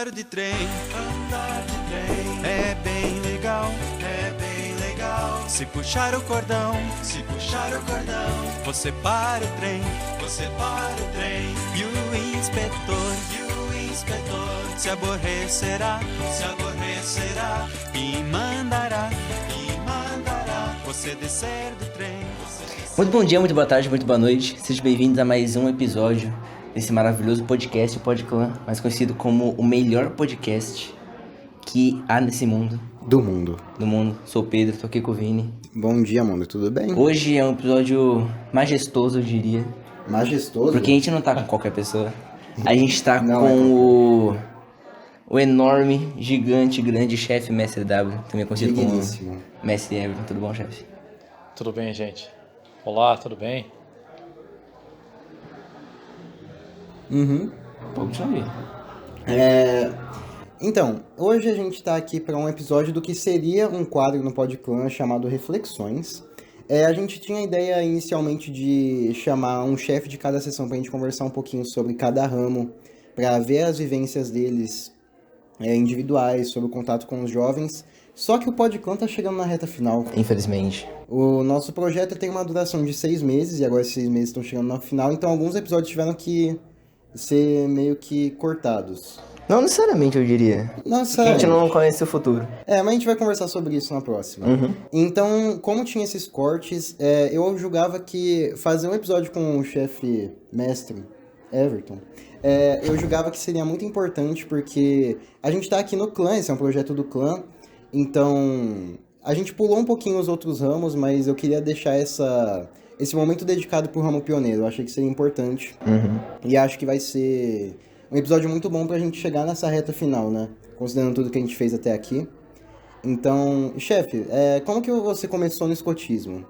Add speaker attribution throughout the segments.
Speaker 1: Andar de trem é bem legal, é bem legal. Se puxar o cordão, você para o trem, e o inspetor se aborrecerá, e mandará você descer do trem.
Speaker 2: Muito bom dia, muito boa tarde, muito boa noite. Sejam bem-vindos a mais um episódio desse maravilhoso podcast, o PodClan, mais conhecido como o melhor podcast que há nesse mundo.
Speaker 3: Do mundo.
Speaker 2: Sou o Pedro, tô aqui com o Vini.
Speaker 3: Bom dia, mundo, tudo bem?
Speaker 2: Hoje é um episódio majestoso, eu diria.
Speaker 3: Majestoso?
Speaker 2: Porque a gente não tá com qualquer pessoa. A gente tá com o enorme, gigante, grande chefe Mestre W, também conhecido como Mestre Everton. Tudo bom, chefe?
Speaker 4: Tudo bem, gente? Olá, tudo bem?
Speaker 2: Pode saber.
Speaker 3: Então, hoje a gente tá aqui para um episódio do que seria um quadro no PodClan chamado Reflexões. A gente tinha a ideia inicialmente de chamar um chefe de cada sessão pra gente conversar um pouquinho sobre cada ramo, para ver as vivências deles individuais, sobre o contato com os jovens. Só que o PodClan tá chegando na reta final.
Speaker 2: Infelizmente.
Speaker 3: O nosso projeto tem uma duração de 6 meses, e agora esses 6 meses estão chegando no final, então alguns episódios tiveram que ser meio que cortados.
Speaker 2: Não necessariamente, eu diria.
Speaker 3: Nossa,
Speaker 2: A gente não conhece o futuro.
Speaker 3: mas a gente vai conversar sobre isso na próxima. Então, como tinha esses cortes, eu julgava que fazer um episódio com o chefe mestre Everton, eu julgava que seria muito importante, porque a gente tá aqui no clã, esse é um projeto do clã, então a gente pulou um pouquinho os outros ramos, mas eu queria deixar esse momento dedicado pro ramo pioneiro. Eu achei que seria importante. E acho que vai ser um episódio muito bom pra gente chegar nessa reta final, né? Considerando tudo que a gente fez até aqui. Então, chefe, como que você começou no escotismo?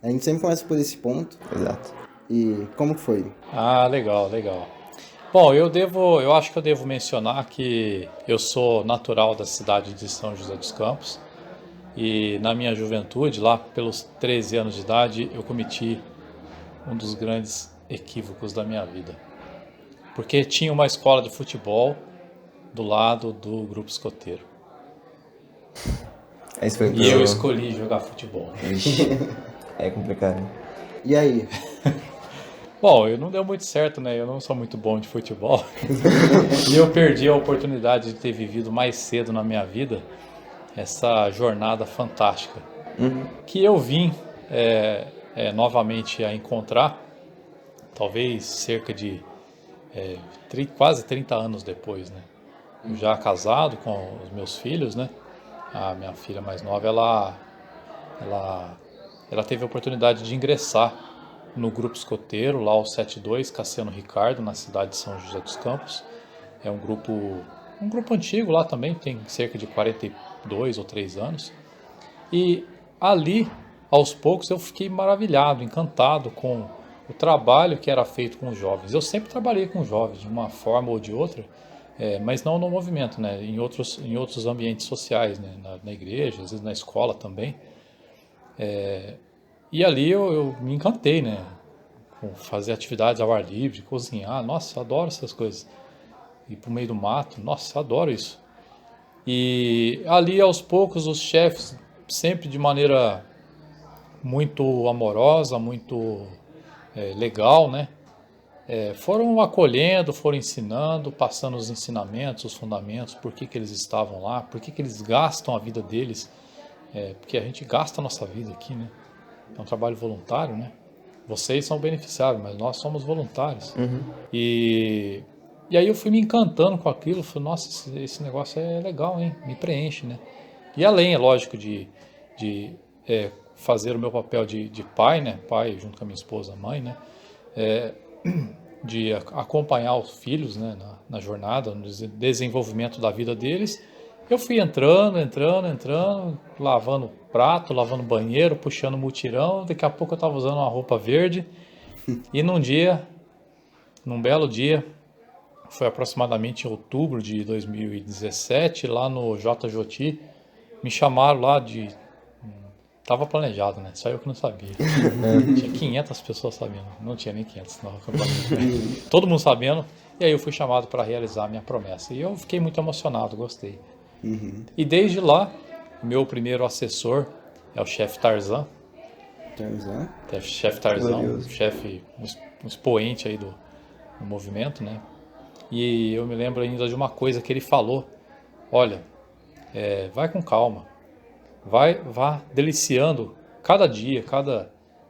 Speaker 3: A gente sempre começa por esse ponto.
Speaker 2: Exato.
Speaker 3: E como que foi?
Speaker 4: Ah, legal. Bom, eu acho que eu devo mencionar que eu sou natural da cidade de São José dos Campos. E na minha juventude, lá pelos 13 anos de idade, eu cometi um dos grandes equívocos da minha vida. Porque tinha uma escola de futebol do lado do grupo escoteiro.
Speaker 2: Esse foi
Speaker 4: E eu escolhi jogar futebol.
Speaker 2: É complicado.
Speaker 3: E aí?
Speaker 4: Bom, não deu muito certo, né? Eu não sou muito bom de futebol. E eu perdi a oportunidade de ter vivido mais cedo na minha vida essa jornada fantástica. Que eu vim novamente a encontrar, talvez cerca de quase 30 anos depois, né? Eu já casado com os meus filhos, né? A minha filha mais nova, ela teve a oportunidade de ingressar no grupo escoteiro, lá o 72, Cassiano Ricardo, na cidade de São José dos Campos. É um grupo antigo lá também, tem cerca de 42 ou 3 anos. E ali, aos poucos, eu fiquei maravilhado, encantado com o trabalho que era feito com os jovens. Eu sempre trabalhei com jovens, de uma forma ou de outra, mas não no movimento, né? Em outros ambientes sociais, né? Na igreja, às vezes na escola também. E ali eu me encantei, né? Com fazer atividades ao ar livre, cozinhar. Nossa, adoro essas coisas. Ir para o meio do mato, nossa, adoro isso. E ali, aos poucos, os chefes, sempre de maneira muito amorosa, muito legal, né? Foram acolhendo, foram ensinando, passando os ensinamentos, os fundamentos, por que eles estavam lá, por que eles gastam a vida deles, porque a gente gasta a nossa vida aqui, né? É um trabalho voluntário, né? Vocês são beneficiários, mas nós somos voluntários. E aí eu fui me encantando com aquilo, falei, nossa, esse negócio é legal, hein? Me preenche, né? E além, é lógico, de fazer o meu papel de pai, né? Pai junto com a minha esposa, mãe, né? De acompanhar os filhos, né? Na jornada, no desenvolvimento da vida deles. Eu fui entrando, lavando prato, lavando banheiro, puxando mutirão. Daqui a pouco eu estava usando uma roupa verde. E num belo dia, foi aproximadamente em outubro de 2017, lá no JJT, me chamaram lá Tava planejado, né? Só eu que não sabia. Tinha 500 pessoas sabendo. Não tinha nem 500, não. Todo mundo sabendo. E aí eu fui chamado para realizar a minha promessa. E eu fiquei muito emocionado, gostei. E desde lá, meu primeiro assessor é o chefe Tarzan. Chefe Tarzan, um expoente aí do movimento, né? E eu me lembro ainda de uma coisa que ele falou. Olha, vai com calma. Vá deliciando cada dia,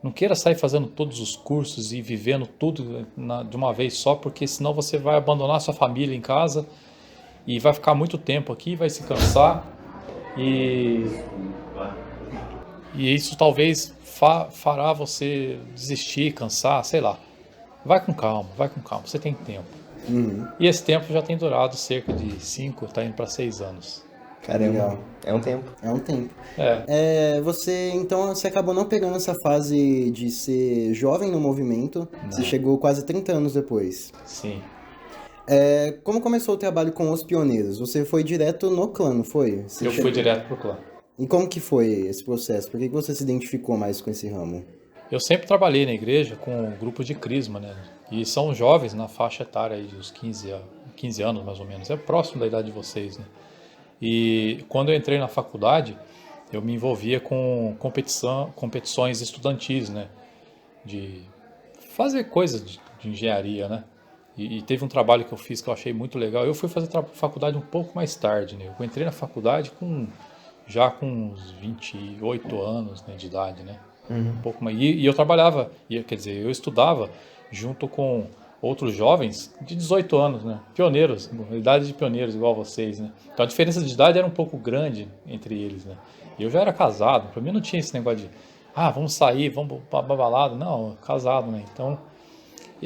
Speaker 4: Não queira sair fazendo todos os cursos e vivendo tudo de uma vez só, porque senão você vai abandonar sua família em casa e vai ficar muito tempo aqui, vai se cansar e isso talvez fará você desistir, cansar, sei lá. Vai com calma, você tem tempo. E esse tempo já tem durado cerca de 5, está indo para 6 anos.
Speaker 2: Caramba, é um tempo.
Speaker 3: É um tempo. Você acabou não pegando essa fase de ser jovem no movimento, você chegou quase 30 anos depois.
Speaker 4: Sim.
Speaker 3: Como começou o trabalho com os pioneiros? Você foi direto no clã, não foi?
Speaker 4: Eu fui direto pro clã.
Speaker 3: E como que foi esse processo? Por que você se identificou mais com esse ramo?
Speaker 4: Eu sempre trabalhei na igreja com um grupo de crisma, né? E são jovens na faixa etária aí dos 15 anos, mais ou menos. É próximo da idade de vocês, né? E quando eu entrei na faculdade, eu me envolvia com competições estudantis, né? De fazer coisas de engenharia, né? E teve um trabalho que eu fiz que eu achei muito legal. Eu fui fazer faculdade um pouco mais tarde, né? Eu entrei na faculdade já com uns 28 anos, né, de idade, né? Um pouco mais. E eu trabalhava, quer dizer, eu estudava junto com outros jovens de 18 anos, né? Pioneiros, idade de pioneiros igual vocês, né? Então a diferença de idade era um pouco grande entre eles, né? E eu já era casado, para mim não tinha esse negócio de vamos sair, vamos pra balada, não, casado, né? Então,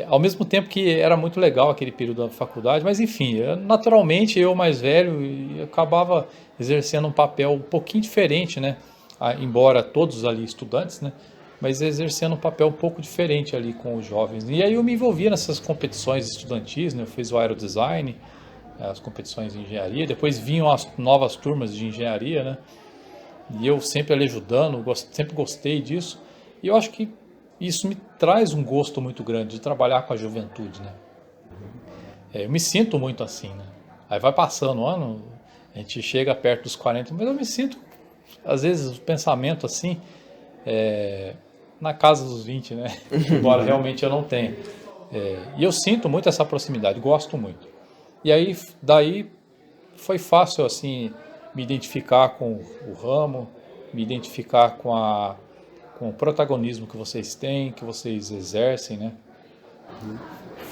Speaker 4: ao mesmo tempo que era muito legal aquele período da faculdade, mas enfim, naturalmente eu mais velho acabava exercendo um papel um pouquinho diferente, né? Embora todos ali estudantes, né? Mas exercendo um papel um pouco diferente ali com os jovens. E aí eu me envolvia nessas competições estudantis, né? Eu fiz o aerodesign, as competições de engenharia, depois vinham as novas turmas de engenharia, né? E eu sempre ali ajudando, sempre gostei disso. E eu acho que isso me traz um gosto muito grande de trabalhar com a juventude, né? Eu me sinto muito assim, né? Aí vai passando o ano, a gente chega perto dos 40, mas eu me sinto, às vezes, o pensamento assim, na casa dos 20, né? Embora realmente eu não tenha. E eu sinto muito essa proximidade, gosto muito. E aí, daí, foi fácil, assim, me identificar com o ramo, me identificar com o protagonismo que vocês têm, que vocês exercem, né?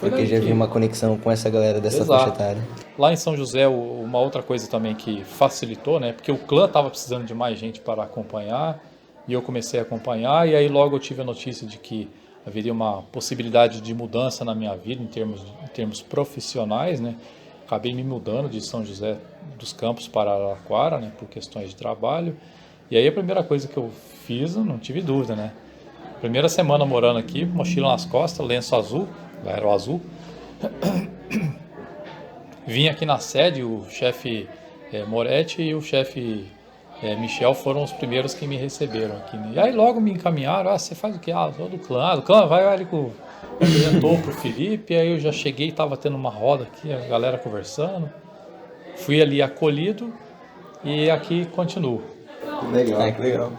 Speaker 2: Porque já vi uma conexão com essa galera dessa faixa etária.
Speaker 4: Lá em São José, uma outra coisa também que facilitou, né? Porque o clã estava precisando de mais gente para acompanhar, e eu comecei a acompanhar, e aí logo eu tive a notícia de que haveria uma possibilidade de mudança na minha vida em termos profissionais, né? Acabei me mudando de São José dos Campos para Araraquara, né? Por questões de trabalho. E aí a primeira coisa que eu fiz, eu não tive dúvida, né? Primeira semana morando aqui, mochila nas costas, lenço azul, lá era o azul. Vim aqui na sede, o chefe Moretti e o chefe Michel foram os primeiros que me receberam aqui. E aí logo me encaminharam, você faz o quê? Sou do clã. Do clã, vai ali com... apresentou pro Felipe, aí eu já cheguei, estava tendo uma roda aqui, a galera conversando. Fui ali acolhido e aqui continuo.
Speaker 2: Legal. Que legal.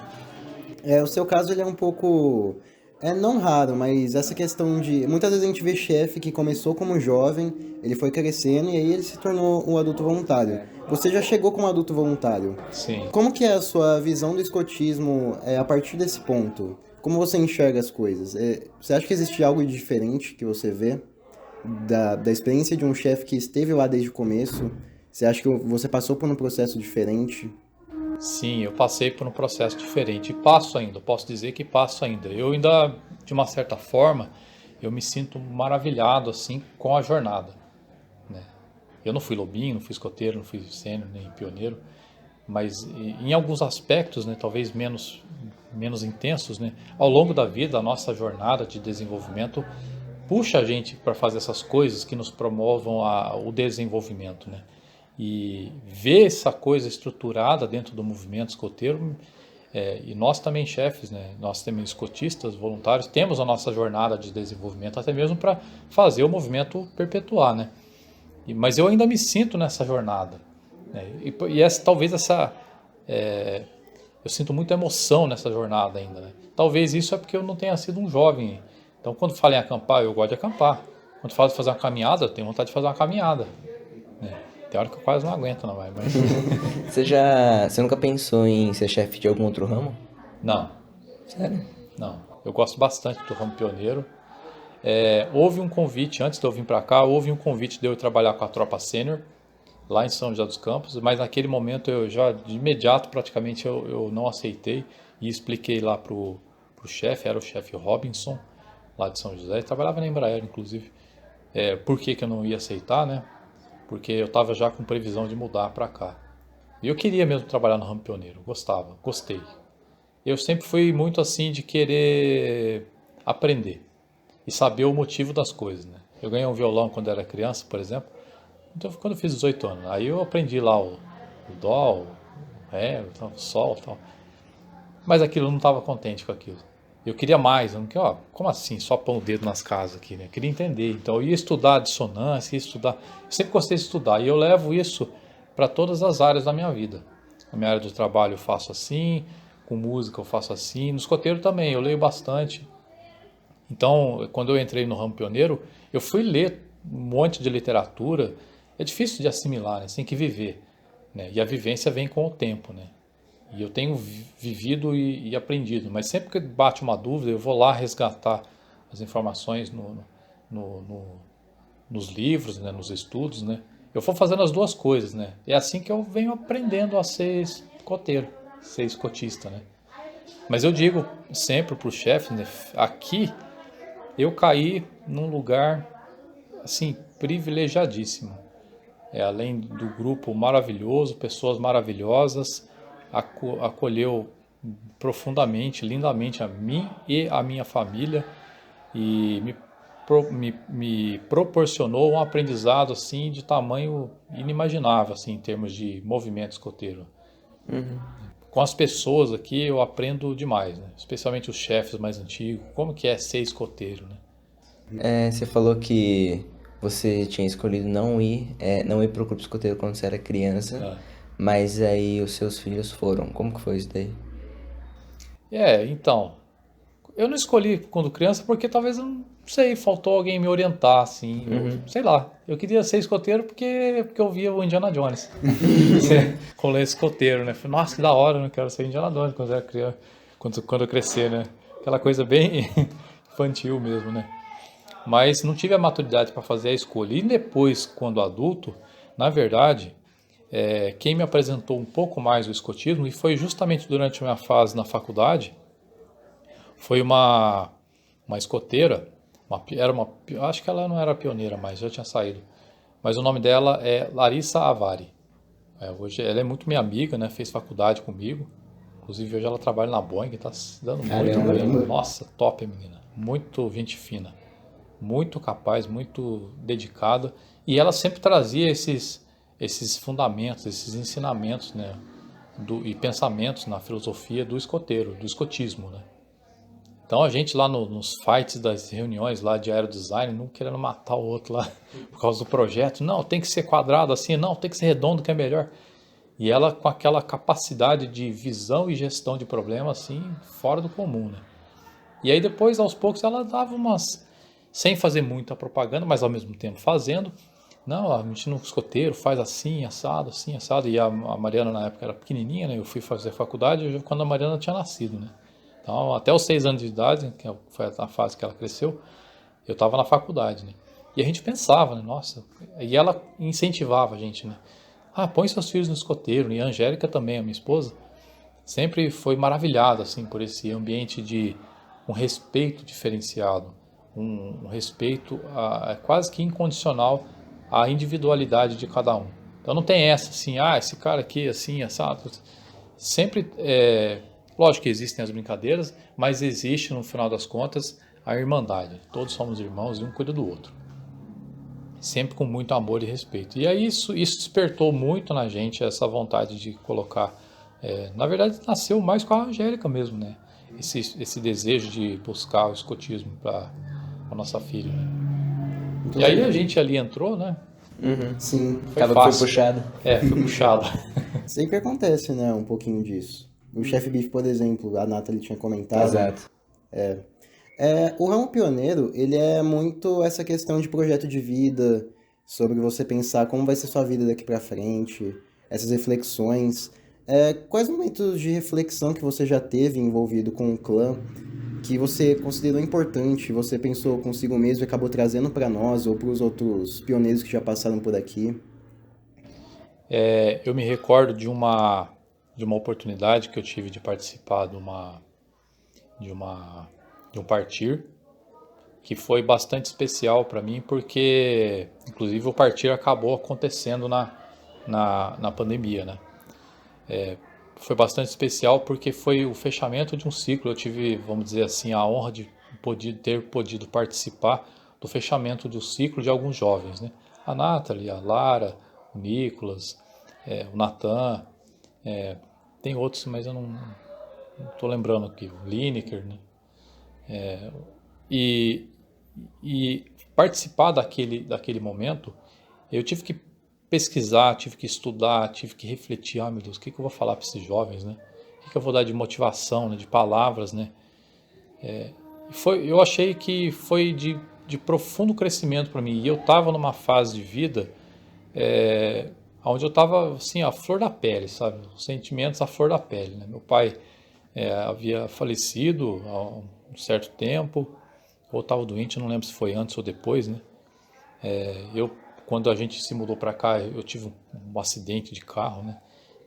Speaker 3: O seu caso ele é um pouco, não raro, mas essa questão de... Muitas vezes a gente vê chefe que começou como jovem, ele foi crescendo e aí ele se tornou um adulto voluntário. Você já chegou como adulto voluntário.
Speaker 4: Sim.
Speaker 3: Como que é a sua visão do escotismo a partir desse ponto? Como você enxerga as coisas? Você acha que existe algo de diferente que você vê da experiência de um chefe que esteve lá desde o começo? Você acha que você passou por um processo diferente?
Speaker 4: Sim, eu passei por um processo diferente e passo ainda, posso dizer que passo ainda. Eu ainda, de uma certa forma, eu me sinto maravilhado assim com a jornada, né? Eu não fui lobinho, não fui escoteiro, não fui sênior, nem pioneiro, mas em alguns aspectos, né, talvez menos intensos, né, ao longo da vida, a nossa jornada de desenvolvimento puxa a gente para fazer essas coisas que nos promovam o desenvolvimento, né? E ver essa coisa estruturada dentro do movimento escoteiro, e nós também chefes, né? Nós também escotistas, voluntários, temos a nossa jornada de desenvolvimento até mesmo para fazer o movimento perpetuar, né? Mas eu ainda me sinto nessa jornada, né? Eu sinto muita emoção nessa jornada ainda, né? Talvez isso é porque eu não tenha sido um jovem. Então, quando falo em acampar, eu gosto de acampar. Quando falo de fazer uma caminhada, eu tenho vontade de fazer uma caminhada, né? Tem hora que eu quase não aguento, não vai. Mas...
Speaker 2: Você nunca pensou em ser chefe de algum outro ramo?
Speaker 4: Não.
Speaker 2: Sério?
Speaker 4: Não. Eu gosto bastante do ramo pioneiro. Houve um convite, antes de eu vir para cá, houve um convite de eu trabalhar com a tropa sênior, lá em São José dos Campos, mas naquele momento eu já, de imediato, praticamente, eu não aceitei e expliquei lá pro chefe, era o chefe Robinson, lá de São José, ele trabalhava na Embraer, inclusive, por que eu não ia aceitar, né? Porque eu estava já com previsão de mudar para cá. E eu queria mesmo trabalhar no ramo pioneiro, gostei. Eu sempre fui muito assim de querer aprender e saber o motivo das coisas, né? Eu ganhei um violão quando era criança, por exemplo, então quando eu fiz 18 anos, aí eu aprendi lá o dó, o ré, o sol e tal. Mas aquilo eu não estava contente com aquilo. Eu queria mais, eu não queria, como assim, só pôr o dedo nas casas aqui, né? Eu queria entender. Então eu ia estudar dissonância, eu sempre gostei de estudar e eu levo isso para todas as áreas da minha vida. Na minha área do trabalho eu faço assim, com música eu faço assim, no escoteiro também, eu leio bastante. Então, quando eu entrei no ramo pioneiro, eu fui ler um monte de literatura. É difícil de assimilar, né? Você tem que viver, né? E a vivência vem com o tempo, né? E eu tenho vivido e aprendido, mas sempre que bate uma dúvida, eu vou lá resgatar as informações nos livros, né? Nos estudos, né? Eu vou fazendo as duas coisas, né? É assim que eu venho aprendendo a ser escoteiro, ser escotista, né? Mas eu digo sempre para os chefes, né? Aqui eu caí num lugar assim privilegiadíssimo. Além do grupo maravilhoso, pessoas maravilhosas, acolheu profundamente, lindamente a mim e a minha família e me proporcionou um aprendizado assim de tamanho inimaginável assim, em termos de movimento escoteiro.
Speaker 2: Uhum.
Speaker 4: Com as pessoas aqui eu aprendo demais, né? Especialmente os chefes mais antigos, como que é ser escoteiro, né?
Speaker 2: Você falou que você tinha escolhido não ir pro grupo escoteiro quando você era criança, mas aí os seus filhos foram. Como que foi isso daí?
Speaker 4: Então, eu não escolhi quando criança porque talvez, eu não sei, faltou alguém me orientar, assim, sei lá. Eu queria ser escoteiro porque eu via o Indiana Jones, com o escoteiro, né? Falei, nossa, que da hora, eu não quero ser Indiana Jones quando eu era criança, quando eu crescer, né? Aquela coisa bem infantil mesmo, né? Mas não tive a maturidade para fazer a escolha. E depois, quando adulto, na verdade, quem me apresentou um pouco mais o escotismo, e foi justamente durante a minha fase na faculdade, foi uma escoteira, acho que ela não era pioneira mais, já tinha saído, mas o nome dela é Larissa Avari. Hoje ela é muito minha amiga, né? Fez faculdade comigo, inclusive hoje ela trabalha na Boeing, está se dando muito bem. Nossa, top, menina, muito gente fina, muito capaz, muito dedicada, e ela sempre trazia esses fundamentos, esses ensinamentos, né, e pensamentos na filosofia do escoteiro, do escotismo, né. Então a gente lá nos fights das reuniões lá de aerodesign, não querendo matar o outro lá por causa do projeto, não, tem que ser quadrado assim, não, tem que ser redondo que é melhor. E ela com aquela capacidade de visão e gestão de problema assim, fora do comum, né. E aí depois, aos poucos, ela dava sem fazer muita propaganda, mas ao mesmo tempo fazendo. Não, a gente no escoteiro faz assim, assado. E a Mariana na época era pequenininha, né? Eu fui fazer faculdade quando a Mariana tinha nascido, né? Então, até os 6 anos de idade, que foi a fase que ela cresceu, eu estava na faculdade, né? E a gente pensava, né? Nossa, e ela incentivava a gente, né? Põe seus filhos no escoteiro. E a Angélica também, a minha esposa, sempre foi maravilhada, assim, por esse ambiente de um respeito diferenciado, um respeito quase que incondicional à individualidade de cada um. Então não tem essa assim, esse cara aqui assim, assado. Sempre, lógico que existem as brincadeiras, mas existe no final das contas a irmandade. Todos somos irmãos e um cuida do outro. Sempre com muito amor e respeito. E aí isso despertou muito na gente essa vontade de colocar. Na verdade nasceu mais com a Angélica mesmo, né? Esse desejo de buscar o escotismo para a nossa filha, né? E aí a gente ali entrou, né?
Speaker 3: Sim.
Speaker 2: Acaba que foi
Speaker 4: fácil.
Speaker 2: puxado.
Speaker 4: Foi puxado.
Speaker 3: Sempre acontece, né? Um pouquinho disso. O Chef Beef, por exemplo, a Nathalie tinha comentado.
Speaker 2: Exato.
Speaker 3: O ramo pioneiro, ele é muito essa questão de projeto de vida, sobre você pensar como vai ser sua vida daqui pra frente, essas reflexões. Quais momentos de reflexão que você já teve envolvido com o clã que você considerou importante, você pensou consigo mesmo e acabou trazendo pra nós ou pros outros pioneiros que já passaram por aqui?
Speaker 4: Eu me recordo de uma oportunidade que eu tive de participar de um partir, que foi bastante especial para mim, porque, inclusive, o partir acabou acontecendo na pandemia, né? Foi bastante especial porque foi o fechamento de um ciclo. Eu tive, vamos dizer assim, a honra de ter podido participar do fechamento do ciclo de alguns jovens, né? A Nathalie, a Lara, o Nicolas, o Natan, tem outros, mas eu não estou lembrando aqui, o Lineker, né? E participar daquele momento, eu tive que pesquisar, tive que estudar, tive que refletir, meu Deus, o que eu vou falar para esses jovens, né? O que eu vou dar de motivação, né? De palavras, né? Eu achei que foi de profundo crescimento para mim, e eu estava numa fase de vida onde eu estava assim, à flor da pele, sabe? Os sentimentos à flor da pele, né? Meu pai havia falecido há um certo tempo, ou estava doente, não lembro se foi antes ou depois, né? Quando a gente se mudou para cá, eu tive um acidente de carro, né?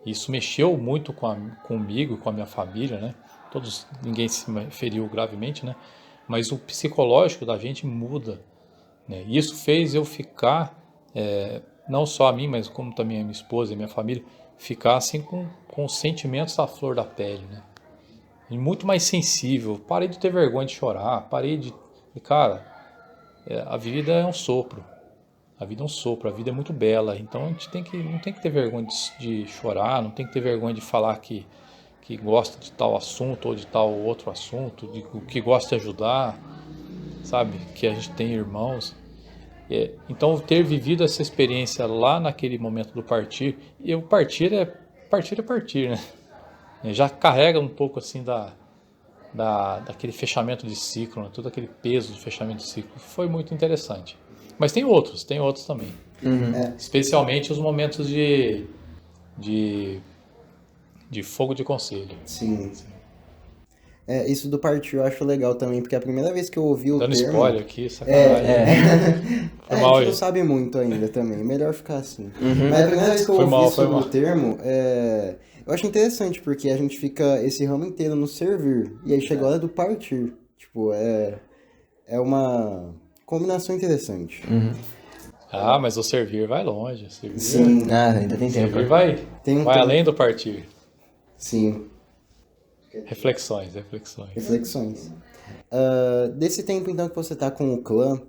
Speaker 4: Isso mexeu muito comigo, com a minha família, né? Ninguém se feriu gravemente, né? Mas o psicológico da gente muda, né? E isso fez eu ficar, não só a mim, mas como também a minha esposa e a minha família, ficar assim com os sentimentos à flor da pele, né? E muito mais sensível. Parei de ter vergonha de chorar, Cara, a vida é um sopro. A vida é um sopro, a vida é muito bela. Então a gente não tem que ter vergonha de chorar, não tem que ter vergonha de falar que gosta de tal assunto ou de tal outro assunto, que gosta de ajudar, sabe? Que a gente tem irmãos. Então ter vivido essa experiência lá naquele momento do partir, e o partir é partir, né? Já carrega um pouco assim daquele fechamento de ciclo, né? Todo aquele peso do fechamento de ciclo. Foi muito interessante. Mas tem outros também. Especialmente os momentos de fogo de conselho.
Speaker 3: Sim. Isso do partir eu acho legal também, porque a primeira vez que eu ouvi o
Speaker 4: Dando
Speaker 3: termo...
Speaker 4: spoiler aqui, sacanagem.
Speaker 3: A gente não sabe muito ainda também, melhor ficar assim. Mas a primeira vez que eu ouvi sobre o termo, eu acho interessante, porque a gente fica esse ramo inteiro no servir, e aí chega a hora do partir. Tipo, é uma combinação interessante.
Speaker 4: Mas o servir vai longe.
Speaker 3: Sim.
Speaker 2: Ainda tem tempo.
Speaker 4: Servir vai
Speaker 3: tempo.
Speaker 4: Além do partir.
Speaker 3: Sim.
Speaker 4: Reflexões.
Speaker 3: Desse tempo, então, que você tá com o clã,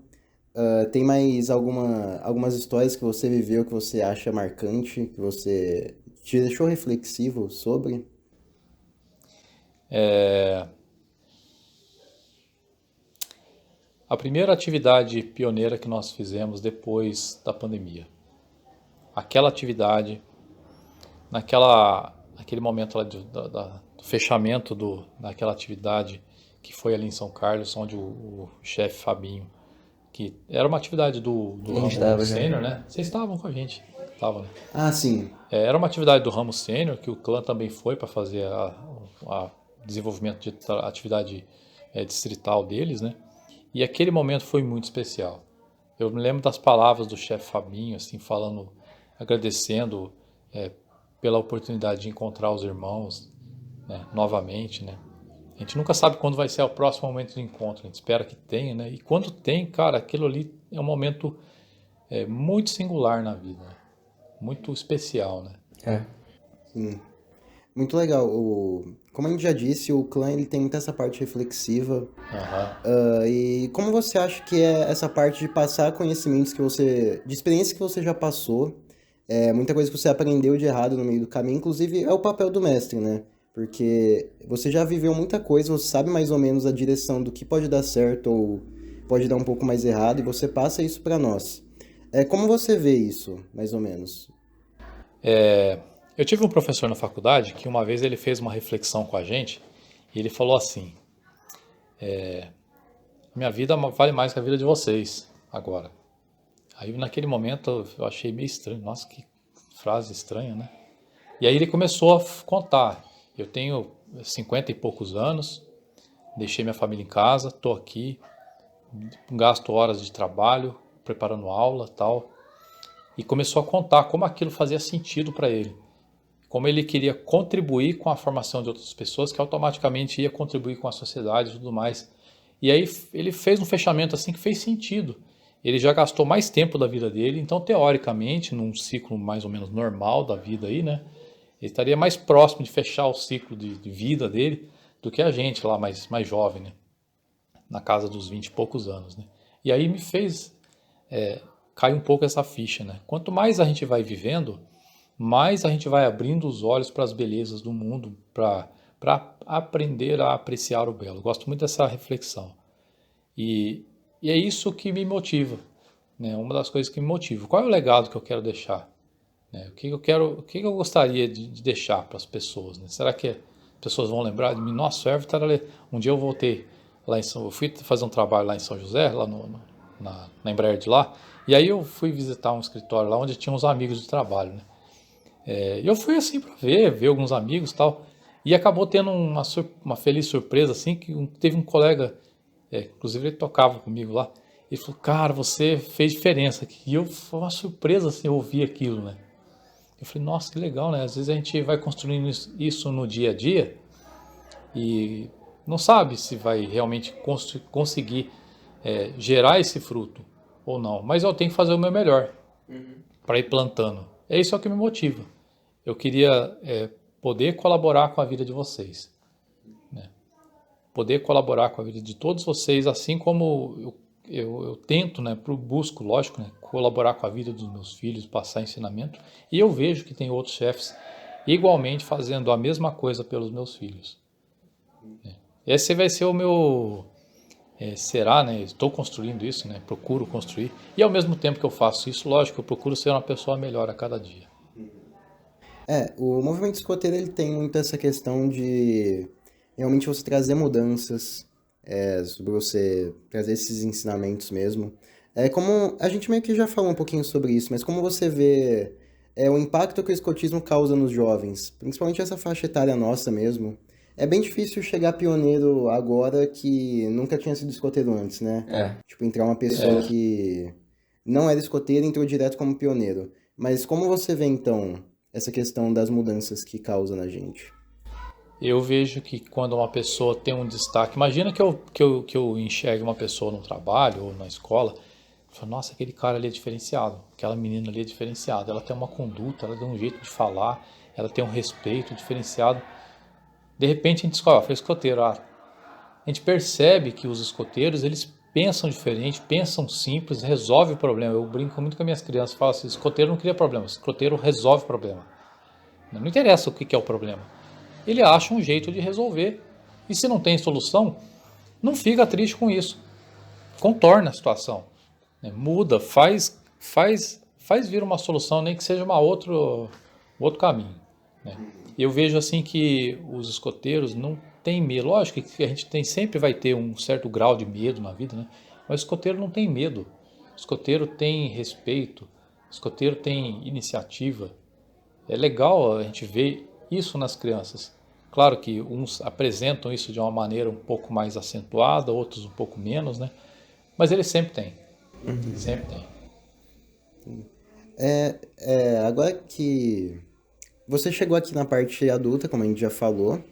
Speaker 3: tem mais algumas histórias que você viveu que você acha marcante, que você te deixou reflexivo sobre?
Speaker 4: A primeira atividade pioneira que nós fizemos depois da pandemia. Aquela atividade, naquele momento lá do fechamento daquela atividade que foi ali em São Carlos, onde o chefe Fabinho, que era uma atividade do ramo sênior, né? Vocês estavam com a gente. Estavam, né?
Speaker 3: Ah, sim.
Speaker 4: Era uma atividade do ramo sênior, que o clã também foi para fazer a desenvolvimento de atividade distrital deles, né? E aquele momento foi muito especial. Eu me lembro das palavras do chefe Fabinho, assim, falando, agradecendo pela oportunidade de encontrar os irmãos, né, novamente, né? A gente nunca sabe quando vai ser o próximo momento de encontro, a gente espera que tenha, né? E quando tem, cara, aquilo ali é um momento muito singular na vida, né? Muito especial, né?
Speaker 3: Sim. Muito legal. Como a gente já disse, o clã ele tem muita essa parte reflexiva. E como você acha que é essa parte de passar conhecimentos de experiência que você já passou, muita coisa que você aprendeu de errado no meio do caminho, inclusive é o papel do mestre, né? Porque você já viveu muita coisa, você sabe mais ou menos a direção do que pode dar certo ou pode dar um pouco mais errado, e você passa isso para nós. Como você vê isso, mais ou menos?
Speaker 4: Eu tive um professor na faculdade que uma vez ele fez uma reflexão com a gente e ele falou assim: minha vida vale mais que a vida de vocês agora. Aí naquele momento eu achei meio estranho, nossa, que frase estranha, né? E aí ele começou a contar: eu tenho 50 e poucos anos, deixei minha família em casa, estou aqui, gasto horas de trabalho, preparando aula, tal. E começou a contar como aquilo fazia sentido para ele, como ele queria contribuir com a formação de outras pessoas, que automaticamente ia contribuir com a sociedade e tudo mais. E aí ele fez um fechamento assim que fez sentido. Ele já gastou mais tempo da vida dele, então teoricamente, num ciclo mais ou menos normal da vida aí, né? Ele estaria mais próximo de fechar o ciclo de vida dele do que a gente lá mais jovem, né? Na casa dos 20 e poucos anos, né? E aí me fez cair um pouco essa ficha, né? Quanto mais a gente vai vivendo, mais a gente vai abrindo os olhos para as belezas do mundo, para aprender a apreciar o belo. Eu gosto muito dessa reflexão. E é isso que me motiva, né? Uma das coisas que me motiva. Qual é o legado que eu quero deixar? O que eu gostaria de deixar para as pessoas, né? Será que as pessoas vão lembrar de mim? Nossa, o Everton era ali. Um dia eu voltei lá eu fui fazer um trabalho lá em São José, lá na Embraer de lá, e aí eu fui visitar um escritório lá onde tinha uns amigos de trabalho, né? E eu fui assim para ver alguns amigos e tal, e acabou tendo uma feliz surpresa, assim, que teve um colega, inclusive ele tocava comigo lá, ele falou: cara, você fez diferença aqui. E foi uma surpresa assim, eu ouvir aquilo, né? Eu falei: nossa, que legal, né? Às vezes a gente vai construindo isso no dia a dia e não sabe se vai realmente conseguir gerar esse fruto ou não. Mas eu tenho que fazer o meu melhor para ir plantando. É isso que me motiva. Eu queria poder colaborar com a vida de vocês, né? Poder colaborar com a vida de todos vocês, assim como eu tento, né, busco, lógico, né, colaborar com a vida dos meus filhos, passar ensinamento, e eu vejo que tem outros chefes igualmente fazendo a mesma coisa pelos meus filhos. Esse vai ser o meu... será, né? Estou construindo isso, né? Procuro construir. E ao mesmo tempo que eu faço isso, lógico, eu procuro ser uma pessoa melhor a cada dia.
Speaker 3: O movimento escoteiro ele tem muito essa questão de realmente você trazer mudanças, sobre você trazer esses ensinamentos mesmo. Como a gente meio que já falou um pouquinho sobre isso, mas como você vê o impacto que o escotismo causa nos jovens, principalmente essa faixa etária nossa mesmo. É bem difícil chegar pioneiro agora que nunca tinha sido escoteiro antes, né? Tipo, entrar uma pessoa que não era escoteiro e entrou direto como pioneiro. Mas como você vê, então, essa questão das mudanças que causa na gente?
Speaker 4: Eu vejo que quando uma pessoa tem um destaque... Imagina que eu enxergue uma pessoa no trabalho ou na escola, eu falo: nossa, aquele cara ali é diferenciado, aquela menina ali é diferenciada, ela tem uma conduta, ela tem um jeito de falar, ela tem um respeito diferenciado. De repente a gente descobre: foi escoteiro. A gente percebe que os escoteiros, eles pensam diferente, pensam simples, resolvem o problema. Eu brinco muito com as minhas crianças, falo assim: escoteiro não cria problema, escoteiro resolve o problema. Não interessa o que é o problema, ele acha um jeito de resolver. E se não tem solução, não fica triste com isso, contorna a situação, né? Muda, faz vir uma solução, nem que seja outro caminho, né? Eu vejo assim que os escoteiros não têm medo. Lógico que a gente sempre vai ter um certo grau de medo na vida, né? Mas o escoteiro não tem medo. O escoteiro tem respeito. O escoteiro tem iniciativa. É legal a gente ver isso nas crianças. Claro que uns apresentam isso de uma maneira um pouco mais acentuada, outros um pouco menos, né? Mas eles sempre têm. Sempre têm.
Speaker 3: Agora que você chegou aqui na parte adulta, como a gente já falou,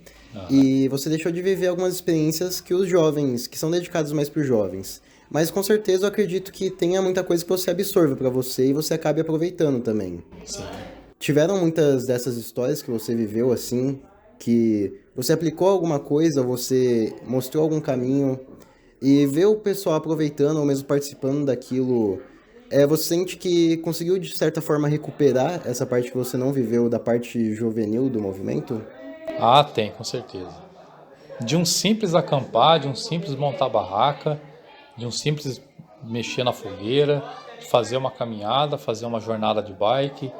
Speaker 3: e você deixou de viver algumas experiências que os jovens, que são dedicados mais para os jovens. Mas com certeza eu acredito que tenha muita coisa que você absorve para você e você acabe aproveitando também.
Speaker 4: Sim.
Speaker 3: Tiveram muitas dessas histórias que você viveu assim, que você aplicou alguma coisa, você mostrou algum caminho e ver o pessoal aproveitando ou mesmo participando daquilo, você sente que conseguiu de certa forma recuperar essa parte que você não viveu da parte juvenil do movimento?
Speaker 4: Ah, tem, com certeza. De um simples acampar, de um simples montar barraca, de um simples mexer na fogueira, fazer uma caminhada, fazer uma jornada de bike,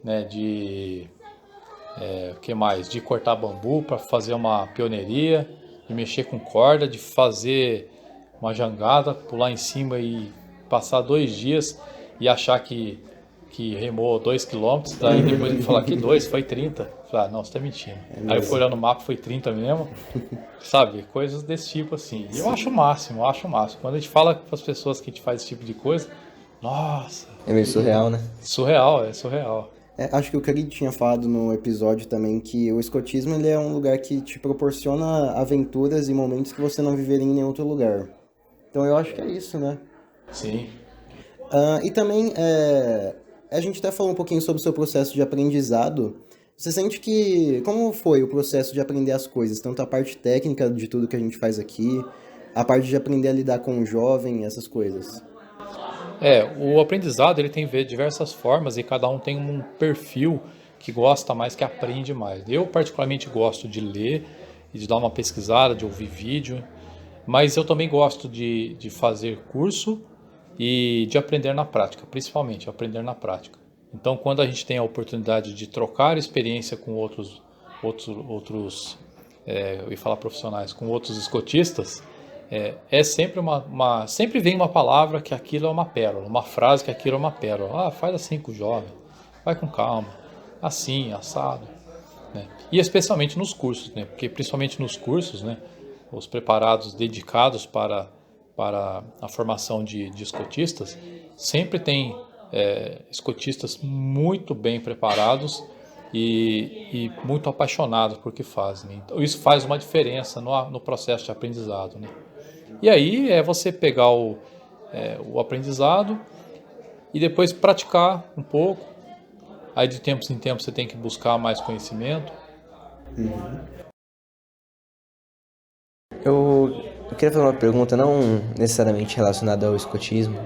Speaker 4: né, que mais? De cortar bambu para fazer uma pioneiria, de mexer com corda, de fazer uma jangada, pular em cima e passar 2 dias e achar que remou 2 quilômetros, daí depois ele falar que 2, foi 30. Falei, não, você tá mentindo. Aí eu fui olhando no mapa, foi 30 mesmo, sabe? Coisas desse tipo assim. E eu acho o máximo, Quando a gente fala com as pessoas que a gente faz esse tipo de coisa, nossa.
Speaker 2: É meio surreal, né?
Speaker 4: Surreal, é surreal.
Speaker 3: Acho que o Craig tinha falado no episódio também que o escotismo ele é um lugar que te proporciona aventuras e momentos que você não viveria em nenhum outro lugar. Então eu acho que é isso, né?
Speaker 4: Sim.
Speaker 3: E também, a gente até falou um pouquinho sobre o seu processo de aprendizado. Você sente que... Como foi o processo de aprender as coisas? Tanto a parte técnica de tudo que a gente faz aqui, a parte de aprender a lidar com o jovem, essas coisas.
Speaker 4: O aprendizado ele tem diversas formas e cada um tem um perfil que gosta mais, que aprende mais. Eu particularmente gosto de ler e de dar uma pesquisada, de ouvir vídeo, mas eu também gosto de fazer curso e de aprender na prática, principalmente aprender na prática. Então, quando a gente tem a oportunidade de trocar experiência com outros eu ia falar profissionais, com outros escotistas, sempre sempre vem uma palavra que aquilo é uma pérola, uma frase que aquilo é uma pérola. Faz assim com o jovem, vai com calma, assim, assado, né? E especialmente nos cursos, né? Porque principalmente nos cursos, né, os preparados dedicados para a formação de escotistas, sempre tem escotistas muito bem preparados e muito apaixonados por que fazem, né? Então, isso faz uma diferença no processo de aprendizado, né? E aí é você pegar o aprendizado e depois praticar um pouco. Aí de tempos em tempos você tem que buscar mais conhecimento.
Speaker 2: Eu queria fazer uma pergunta, não necessariamente relacionada ao escotismo,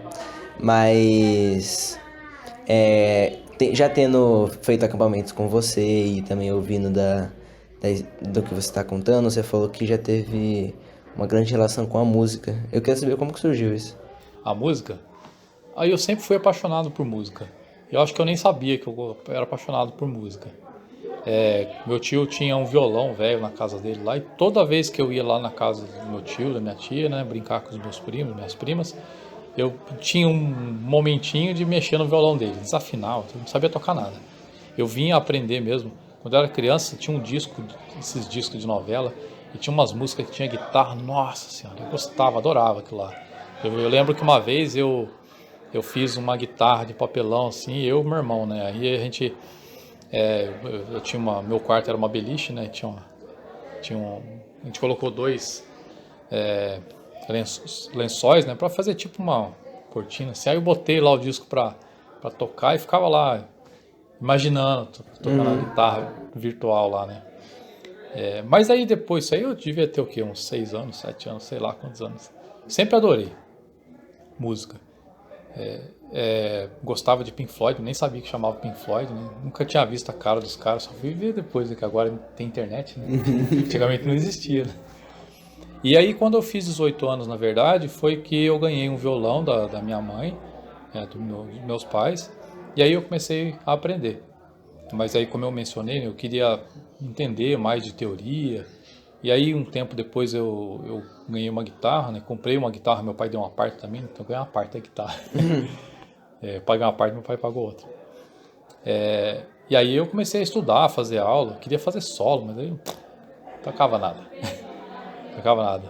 Speaker 2: mas já tendo feito acampamentos com você e também ouvindo do que você está contando, você falou que já teve uma grande relação com a música. Eu quero saber como que surgiu isso.
Speaker 4: A música? Aí eu sempre fui apaixonado por música. Eu acho que eu nem sabia que eu era apaixonado por música. Meu tio tinha um violão velho na casa dele lá, e toda vez que eu ia lá na casa do meu tio, da minha tia, né, brincar com os meus primos, minhas primas, eu tinha um momentinho de mexer no violão dele, desafinar, eu não sabia tocar nada. Eu vinha aprender mesmo. Quando eu era criança, tinha esses discos de novela, e tinha umas músicas que tinha guitarra, nossa senhora, eu gostava, adorava aquilo lá. Eu lembro que uma vez eu fiz uma guitarra de papelão, assim, eu e meu irmão, né, aí a gente... eu tinha meu quarto era uma beliche, né? A gente colocou 2 lençóis, né? Para fazer tipo uma cortina. Assim. Aí eu botei lá o disco para tocar e ficava lá imaginando, tocando a guitarra virtual lá, né? Mas aí depois, isso aí eu devia ter o quê? Uns 6 anos, 7 anos, sei lá quantos anos. Sempre adorei música. Gostava de Pink Floyd, nem sabia que chamava Pink Floyd, né? Nunca tinha visto a cara dos caras, só fui ver depois, né? Que agora tem internet, né? Antigamente não existia, né? E aí quando eu fiz 18 anos, na verdade, foi que eu ganhei um violão da minha mãe, dos meus pais, e aí eu comecei a aprender. Mas aí, como eu mencionei, eu queria entender mais de teoria, e aí um tempo depois eu ganhei uma guitarra, né? Comprei uma guitarra, meu pai deu uma parte também, então eu ganhei uma parte da guitarra. O pai ganhou uma parte, meu pai pagou outra. E aí eu comecei a estudar, a fazer aula, queria fazer solo, mas aí não tocava nada. Tocava nada.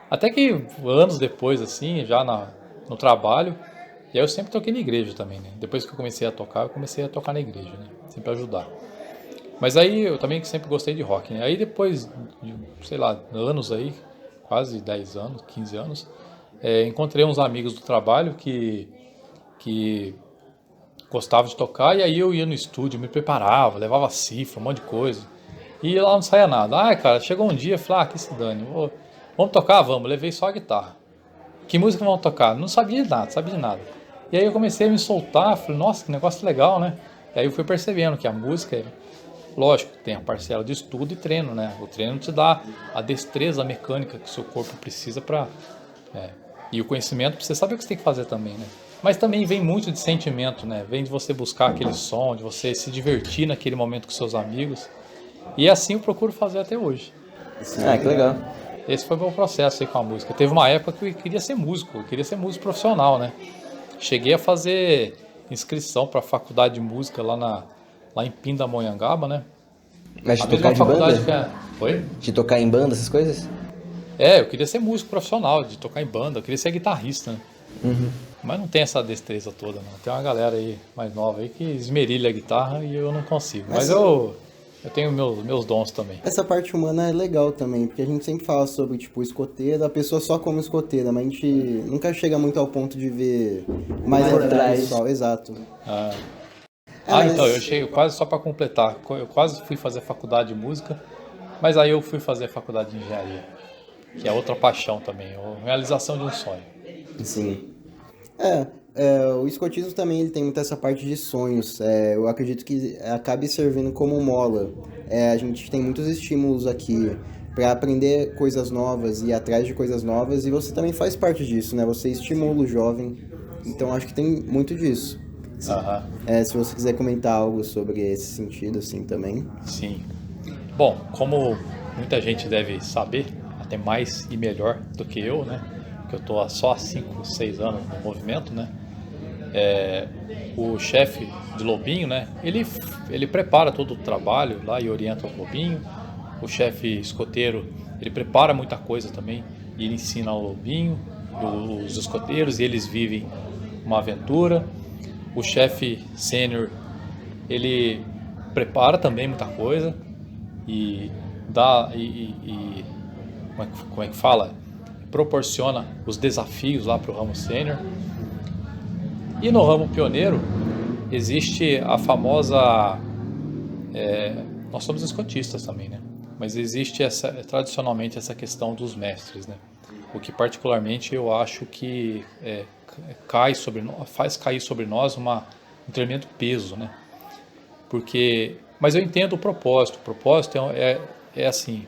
Speaker 4: Até que anos depois, assim, já no trabalho, e aí eu sempre toquei na igreja também, né? Depois que eu comecei a tocar na igreja, né? Sempre ajudar. Mas aí eu também sempre gostei de rock, né? Aí depois de, sei lá, anos aí, quase 10 anos, 15 anos, encontrei uns amigos do trabalho que gostavam de tocar, e aí eu ia no estúdio, me preparava, levava cifra, um monte de coisa. E lá não saía nada. Cara, chegou um dia e falei, que se dane, vamos tocar? Vamos. Levei só a guitarra. Que música vamos tocar? Não sabia de nada, E aí eu comecei a me soltar, falei, nossa, que negócio legal, né? E aí eu fui percebendo que a música, lógico, tem a parcela de estudo e treino, né? O treino te dá a destreza mecânica que o seu corpo precisa para... E o conhecimento, pra você saber o que você tem que fazer também, né? Mas também vem muito de sentimento, né? Vem de você buscar aquele som, de você se divertir naquele momento com seus amigos. E assim eu procuro fazer até hoje.
Speaker 2: Ah, que legal.
Speaker 4: Esse foi o meu processo aí com a música. Teve uma época que eu queria ser músico profissional, né? Cheguei a fazer inscrição para a faculdade de música lá em Pindamonhangaba, né?
Speaker 2: Mas
Speaker 4: A
Speaker 2: de
Speaker 4: mesma
Speaker 2: tocar de
Speaker 4: faculdade
Speaker 2: banda?
Speaker 4: Oi?
Speaker 2: De tocar em banda, essas coisas?
Speaker 4: Eu queria ser músico profissional, de tocar em banda, eu queria ser guitarrista, né? Mas não tem essa destreza toda, não. Tem uma galera aí mais nova aí que esmerilha a guitarra e eu não consigo. Mas eu tenho meus dons também.
Speaker 3: Essa parte humana é legal também, porque a gente sempre fala sobre, tipo, escoteiro, a pessoa só come escoteira, mas a gente nunca chega muito ao ponto de ver mais
Speaker 2: por
Speaker 3: atrás
Speaker 2: trás.
Speaker 3: pessoal, exato.
Speaker 4: Então, eu cheguei quase só para completar. Eu quase fui fazer faculdade de música, mas aí eu fui fazer faculdade de engenharia, que é outra paixão também, a realização de um sonho.
Speaker 2: Sim.
Speaker 3: O escotismo também ele tem muito essa parte de sonhos. Eu acredito que acabe servindo como mola. A gente tem muitos estímulos aqui para aprender coisas novas e ir atrás de coisas novas, e você também faz parte disso, né? Você estimula o jovem, então acho que tem muito disso. Se você quiser comentar algo sobre esse sentido, assim, também.
Speaker 4: Sim. Bom, como muita gente deve saber, até mais e melhor do que eu, né? Porque eu estou só há 5, 6 anos no movimento, né? O chefe de Lobinho, né? Ele prepara todo o trabalho lá e orienta o Lobinho. O chefe escoteiro, ele prepara muita coisa também e ele ensina ao Lobinho, os escoteiros, e eles vivem uma aventura. O chefe sênior, ele prepara também muita coisa e dá como é que fala? Proporciona os desafios lá para o ramo sênior. E no ramo pioneiro existe a famosa nós somos escotistas também, né? Mas existe tradicionalmente essa questão dos mestres, né? O que particularmente eu acho que faz cair sobre nós um tremendo peso, né? Mas eu entendo o propósito. O propósito é assim,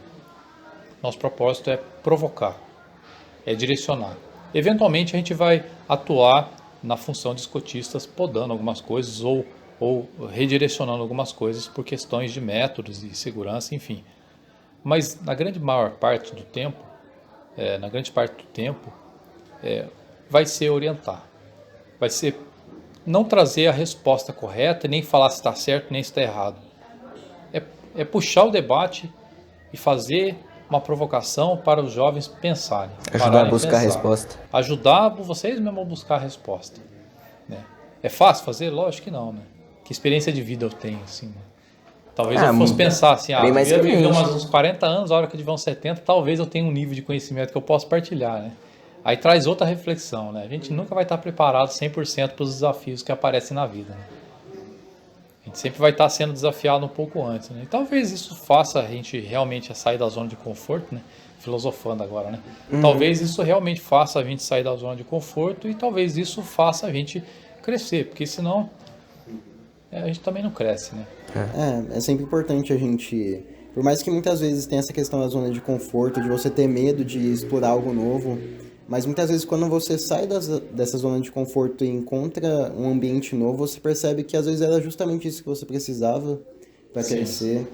Speaker 4: nosso propósito é provocar, é direcionar. Eventualmente a gente vai atuar na função de escotistas, podando algumas coisas ou redirecionando algumas coisas por questões de métodos e segurança, enfim. Mas na grande parte do tempo, vai ser orientar, vai ser não trazer a resposta correta, nem falar se está certo nem se está errado. É puxar o debate e fazer uma provocação para os jovens pensarem.
Speaker 2: Ajudar a buscar a resposta.
Speaker 4: Ajudar vocês mesmo a buscar a resposta. Né? É fácil fazer? Lógico que não, né? Que experiência de vida eu tenho, assim, né? Talvez eu fosse pensar assim, eu ia viver uns 40 anos, a hora que eu tiver uns 70, talvez eu tenha um nível de conhecimento que eu possa partilhar, né? Aí traz outra reflexão, né? A gente nunca vai estar preparado 100% para os desafios que aparecem na vida, né? A gente sempre vai estar sendo desafiado um pouco antes, né? E talvez isso faça a gente realmente sair da zona de conforto, né? Filosofando agora, né? Talvez isso realmente faça a gente sair da zona de conforto e talvez isso faça a gente crescer, porque senão a gente também não cresce, né?
Speaker 3: É sempre importante a gente, por mais que muitas vezes tenha essa questão da zona de conforto, de você ter medo de explorar algo novo, mas muitas vezes quando você sai dessa zona de conforto e encontra um ambiente novo, você percebe que às vezes era justamente isso que você precisava para crescer.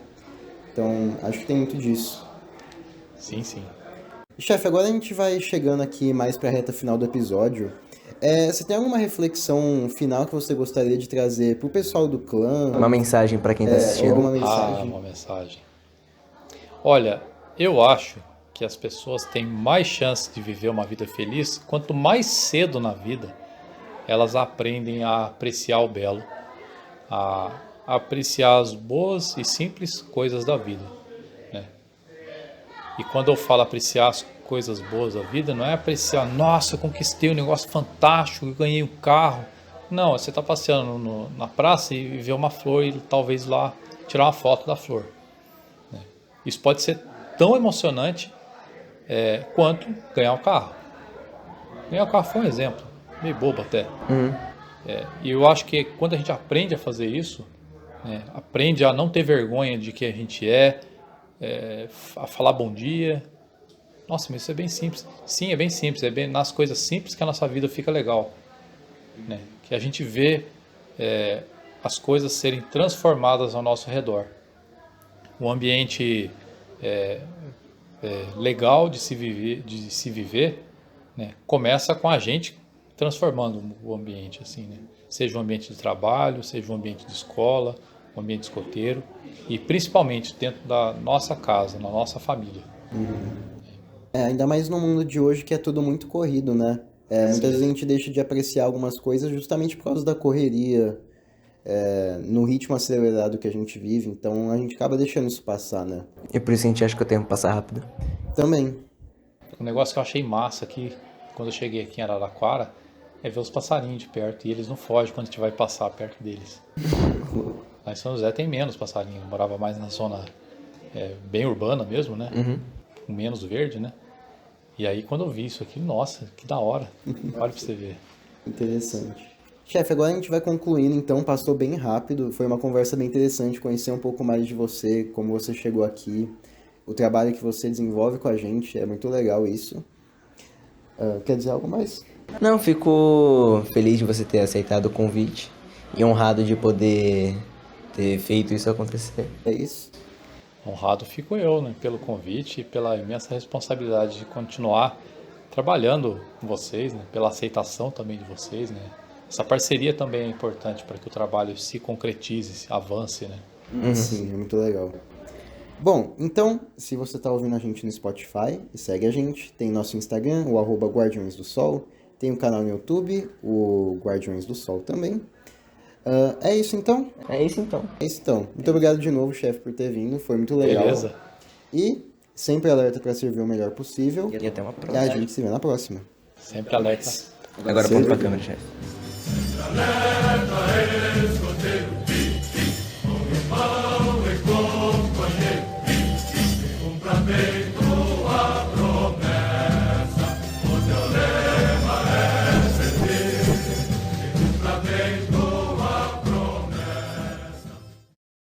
Speaker 3: Então, acho que tem muito disso.
Speaker 4: Sim, sim.
Speaker 3: Chefe, agora a gente vai chegando aqui mais para a reta final do episódio. Você tem alguma reflexão final que você gostaria de trazer pro pessoal do clã?
Speaker 2: Uma mensagem para quem está assistindo.
Speaker 3: Alguma mensagem?
Speaker 4: Uma mensagem. Olha, eu acho que as pessoas têm mais chance de viver uma vida feliz quanto mais cedo na vida elas aprendem a apreciar o belo, a apreciar as boas e simples coisas da vida, né? E quando eu falo apreciar as coisas boas da vida, não é apreciar, nossa, eu conquistei um negócio fantástico, eu ganhei um carro. Não, você está passeando na praça e vê uma flor e talvez lá tirar uma foto da flor, né? Isso pode ser tão emocionante quanto ganhar um carro. Ganhar um carro foi um exemplo, meio bobo até. E eu acho que quando a gente aprende a fazer isso, aprende a não ter vergonha de que a gente a falar bom dia. Nossa, mas isso é bem simples. Sim, é bem simples. É bem nas coisas simples que a nossa vida fica legal. né? Que a gente vê as coisas serem transformadas ao nosso redor. Um ambiente legal de se viver, né? Começa com a gente transformando o ambiente, assim, né? Seja um ambiente de trabalho, seja um ambiente de escola, um ambiente escoteiro e principalmente dentro da nossa casa, na nossa família.
Speaker 3: Ainda mais no mundo de hoje que é tudo muito corrido, né? Muitas vezes a gente deixa de apreciar algumas coisas justamente por causa da correria, no ritmo acelerado que a gente vive, então a gente acaba deixando isso passar, né?
Speaker 2: E por isso a gente acha que o tempo passa rápido.
Speaker 3: Também.
Speaker 4: Um negócio que eu achei massa aqui, quando eu cheguei aqui em Araraquara, é ver os passarinhos de perto, e eles não fogem quando a gente vai passar perto deles. Lá em São José tem menos passarinho, eu morava mais na zona bem urbana mesmo, né? Com menos verde, né? E aí quando eu vi isso aqui, nossa, que da hora. Olha pra você ver.
Speaker 3: Interessante. Chefe, agora a gente vai concluindo, então, passou bem rápido, foi uma conversa bem interessante, conhecer um pouco mais de você, como você chegou aqui, o trabalho que você desenvolve com a gente, é muito legal isso. Quer dizer algo mais?
Speaker 2: Não, fico feliz de você ter aceitado o convite e honrado de poder ter feito isso acontecer.
Speaker 3: É isso?
Speaker 4: Honrado fico eu, né, pelo convite e pela imensa responsabilidade de continuar trabalhando com vocês, né, pela aceitação também de vocês, né. Essa parceria também é importante para que o trabalho se concretize, se avance, né.
Speaker 3: Sim, é muito legal. Bom, então, se você está ouvindo a gente no Spotify, segue a gente, tem nosso Instagram, o @Guardiões do Sol, tem o canal no YouTube, o Guardiões do Sol também. É isso então?
Speaker 2: É isso então.
Speaker 3: É isso então. Muito obrigado de novo, chefe, por ter vindo, foi muito legal.
Speaker 4: Beleza.
Speaker 3: E sempre alerta para servir o melhor possível.
Speaker 2: E até uma
Speaker 3: E
Speaker 2: próxima.
Speaker 3: a gente se vê na próxima.
Speaker 4: Sempre alerta.
Speaker 2: Agora ponto pra câmera, chefe.
Speaker 1: Pra